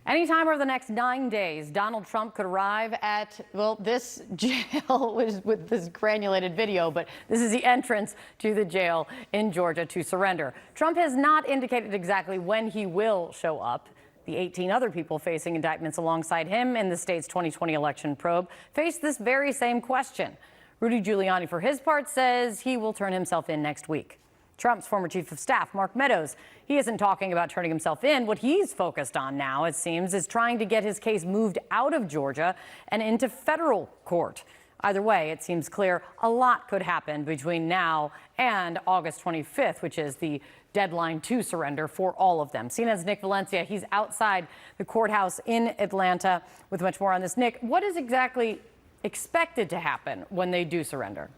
Anytime over the next 9 days, Donald Trump could arrive at, well, this jail with this granulated video, but this is the entrance to the jail in Georgia to surrender. Trump has not indicated exactly when he will show up. The 18 other people facing indictments alongside him in the state's 2020 election probe face this very same question. Rudy Giuliani, for his part, says he will turn himself in next week. Trump's former chief of staff, Mark Meadows, he isn't talking about turning himself in. What he's focused on now, it seems, is trying to get his case moved out of Georgia and into federal court. Either way, it seems clear a lot could happen between now and August 25th, which is the deadline to surrender for all of them. CNN's Nick Valencia, he's outside the courthouse in Atlanta with much more on this. Nick, what is exactly expected to happen when they do surrender?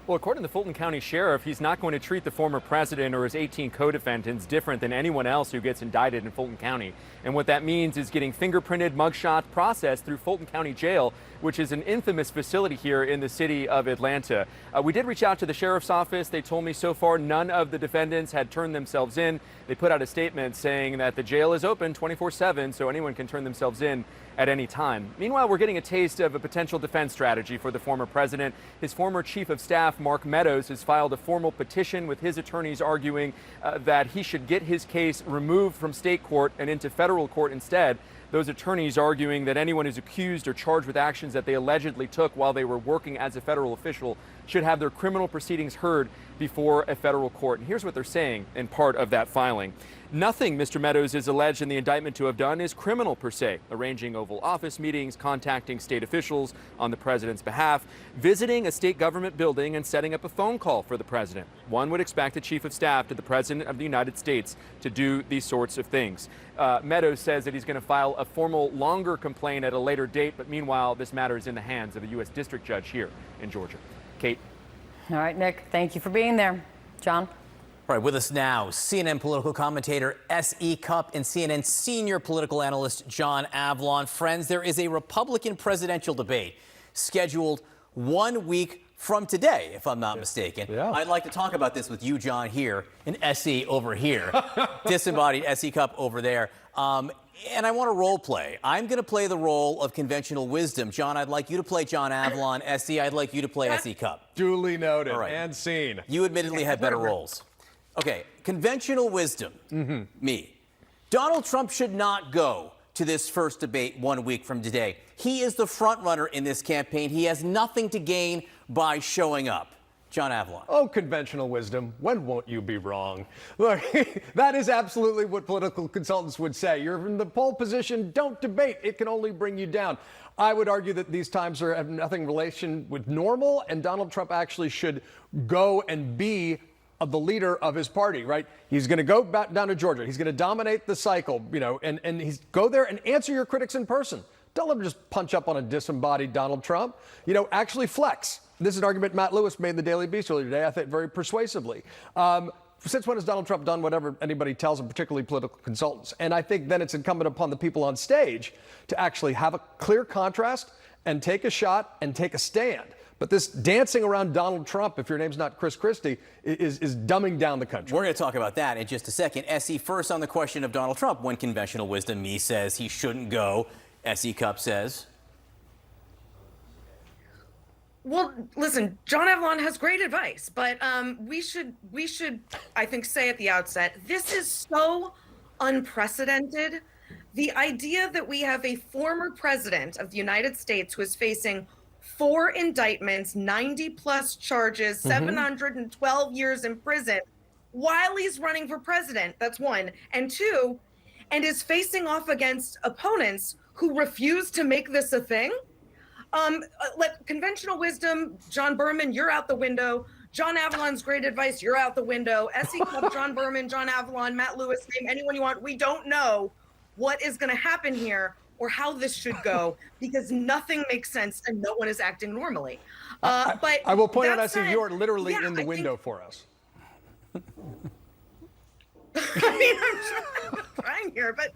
Well, according to the Fulton County Sheriff, he's not going to treat the former president or his 18 co-defendants different than anyone else who gets indicted in Fulton County. And what that means is getting fingerprinted mugshots processed through Fulton County Jail, which is an infamous facility here in the city of Atlanta. We did reach out to the sheriff's office. They told me so far none of the defendants had turned themselves in. They put out a statement saying that the jail is open 24/7, so anyone can turn themselves in at any time. Meanwhile, we're getting a taste of a potential defense strategy for the former president. His former chief of staff, Mark Meadows, has filed a formal petition with his attorneys arguing that he should get his case removed from state court and into federal court instead. Those attorneys arguing that anyone who's accused or charged with actions that they allegedly took while they were working as a federal official should have their criminal proceedings heard before a federal court. And here's what they're saying in part of that filing. Nothing Mr. Meadows is alleged in the indictment to have done is criminal per se, arranging Oval Office meetings, contacting state officials on the president's behalf, visiting a state government building, and setting up a phone call for the president. One would expect a chief of staff to the president of the United States to do these sorts of things. Meadows says that he's going to file a formal, longer complaint at a later date, but meanwhile, this matter is in the hands of a U.S. district judge here in Georgia. Kate. All right, Nick, thank you for being there. John? All right, with us now, CNN political commentator S.E. Cupp and CNN senior political analyst John Avlon. Friends, there is a Republican presidential debate scheduled 1 week from today, if I'm not mistaken. Yeah. I'd like to talk about this with you, John, here, and S.E. over here, disembodied S.E. Cupp over there. And I want to role play. I'm going to play the role of conventional wisdom. John, I'd like you to play John Avlon. S.E., I'd like you to play S.E. Cupp. Duly noted. All right. And seen. You admittedly have better roles. Okay, conventional wisdom, me. Donald Trump should not go to this first debate 1 week from today. He is the front runner in this campaign. He has nothing to gain by showing up. John Avlon. Oh, conventional wisdom. When won't you be wrong? Look, that is absolutely what political consultants would say. You're in the pole position. Don't debate. It can only bring you down. I would argue that these times have nothing relation with normal, and Donald Trump actually should go and be the leader of his party, right? He's going to go back down to Georgia. He's going to dominate the cycle, and he's go there and answer your critics in person. Don't let him just punch up on a disembodied Donald Trump. Actually flex. This is an argument Matt Lewis made in the Daily Beast earlier today, I think very persuasively. Since when has Donald Trump done whatever anybody tells him, particularly political consultants? And I think then it's incumbent upon the people on stage to actually have a clear contrast and take a shot and take a stand. But this dancing around Donald Trump, if your name's not Chris Christie, is dumbing down the country. We're going to talk about that in just a second. S.E., first on the question of Donald Trump. When conventional wisdom, me says he shouldn't go. S.E. Cupp says. Well, listen, John Avlon has great advice, but we should, I think, say at the outset, this is so unprecedented. The idea that we have a former president of the United States who is facing 4 indictments, 90-plus charges, 712 years in prison while he's running for president. That's one. And 2, and is facing off against opponents who refuse to make this a thing. Let conventional wisdom, John Berman, you're out the window. John Avlon's great advice, you're out the window. S.E. Cupp, John Berman, John Avlon, Matt Lewis, name anyone you want. We don't know what is going to happen here or how this should go because nothing makes sense and no one is acting normally. But I will point out, S.E., you're literally in the window for us. I mean, I'm trying here, but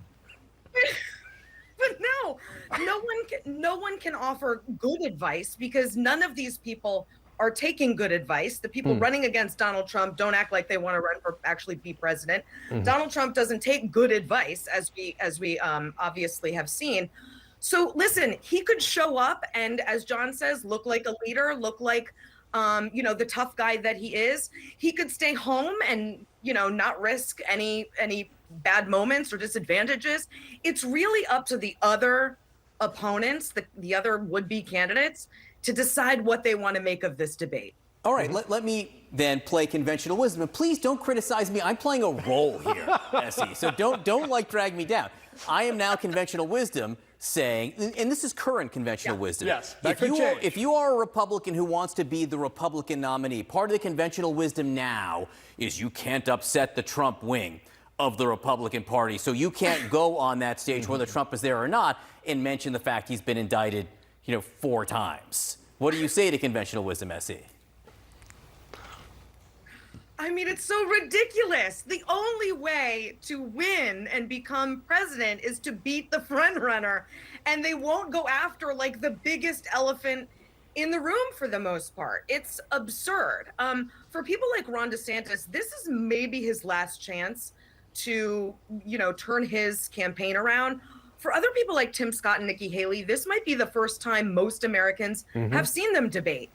no one can offer good advice because none of these people are taking good advice. The people running against Donald Trump don't act like they want to run for actually be president. Donald Trump doesn't take good advice, as we obviously have seen. So listen, he could show up and, as John says, look like a leader, look like the tough guy that he is. He could stay home and not risk any bad moments or disadvantages. It's really up to the other opponents, the other would-be candidates, to decide what they want to make of this debate. All right, let me then play conventional wisdom. And please don't criticize me. I'm playing a role here, Essie. So don't drag me down. I am now conventional wisdom saying, and this is current conventional wisdom. Yes, that could change. If you are a Republican who wants to be the Republican nominee, part of the conventional wisdom now is you can't upset the Trump wing of the Republican Party. So you can't go on that stage, whether Trump is there or not, and mention the fact he's been indicted, 4 times. What do you say to conventional wisdom, Essie? I mean, it's so ridiculous. The only way to win and become president is to beat the front runner, and they won't go after like the biggest elephant in the room for the most part. It's absurd. For people like Ron DeSantis, this is maybe his last chance to, turn his campaign around. For other people like Tim Scott and Nikki Haley, this might be the first time most Americans have seen them debate.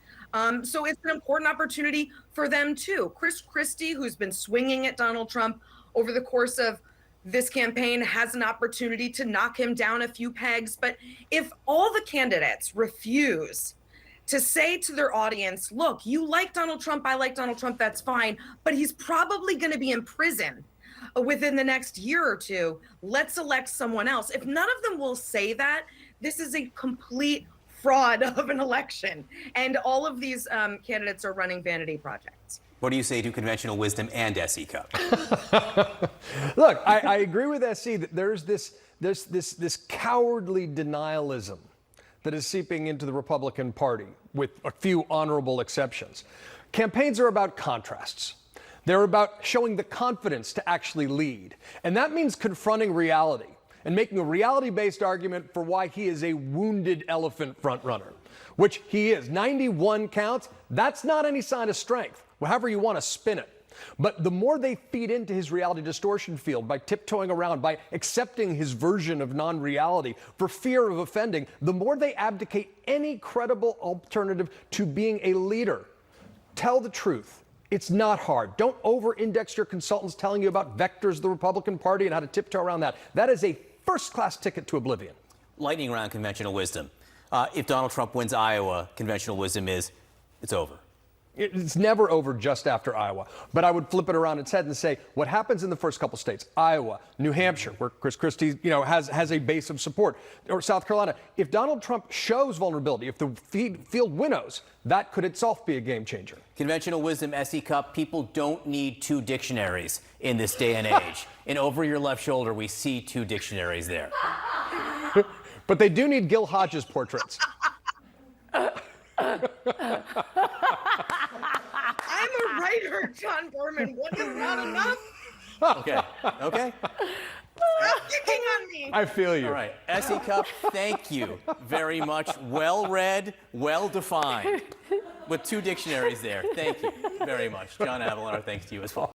So it's an important opportunity for them too. Chris Christie, who's been swinging at Donald Trump over the course of this campaign, has an opportunity to knock him down a few pegs. But if all the candidates refuse to say to their audience, look, you like Donald Trump, I like Donald Trump, that's fine, but he's probably going to be in prison within the next year or two, let's elect someone else. If none of them will say that, this is a complete fraud of an election. And all of these candidates are running vanity projects. What do you say to conventional wisdom and Essie Cup? Look, I agree with SC that there's this cowardly denialism that is seeping into the Republican Party, with a few honorable exceptions. Campaigns are about contrasts. They're about showing the confidence to actually lead. And that means confronting reality and making a reality-based argument for why he is a wounded elephant frontrunner, which he is. 91 counts, that's not any sign of strength, however you want to spin it. But the more they feed into his reality distortion field by tiptoeing around, by accepting his version of non-reality for fear of offending, the more they abdicate any credible alternative to being a leader. Tell the truth. It's not hard. Don't over-index your consultants telling you about vectors of the Republican Party and how to tiptoe around that. That is a first-class ticket to oblivion. Lightning round conventional wisdom. If Donald Trump wins Iowa, conventional wisdom is it's over. It's never over just after Iowa. But I would flip it around its head and say, what happens in the first couple states, Iowa, New Hampshire, where Chris Christie, has a base of support, or South Carolina, if Donald Trump shows vulnerability, if the field winnows, that could itself be a game changer. Conventional wisdom, Essie Cup, people don't need 2 dictionaries in this day and age. And over your left shoulder, we see 2 dictionaries there. But they do need Gil Hodges portraits. I'm a writer, John Berman. What is not enough? Okay. Stop picking on me. I feel you. All right. Essie Cup, thank you very much. Well read, well defined. With 2 dictionaries there. Thank you very much. John Avilon, our thanks to you as well.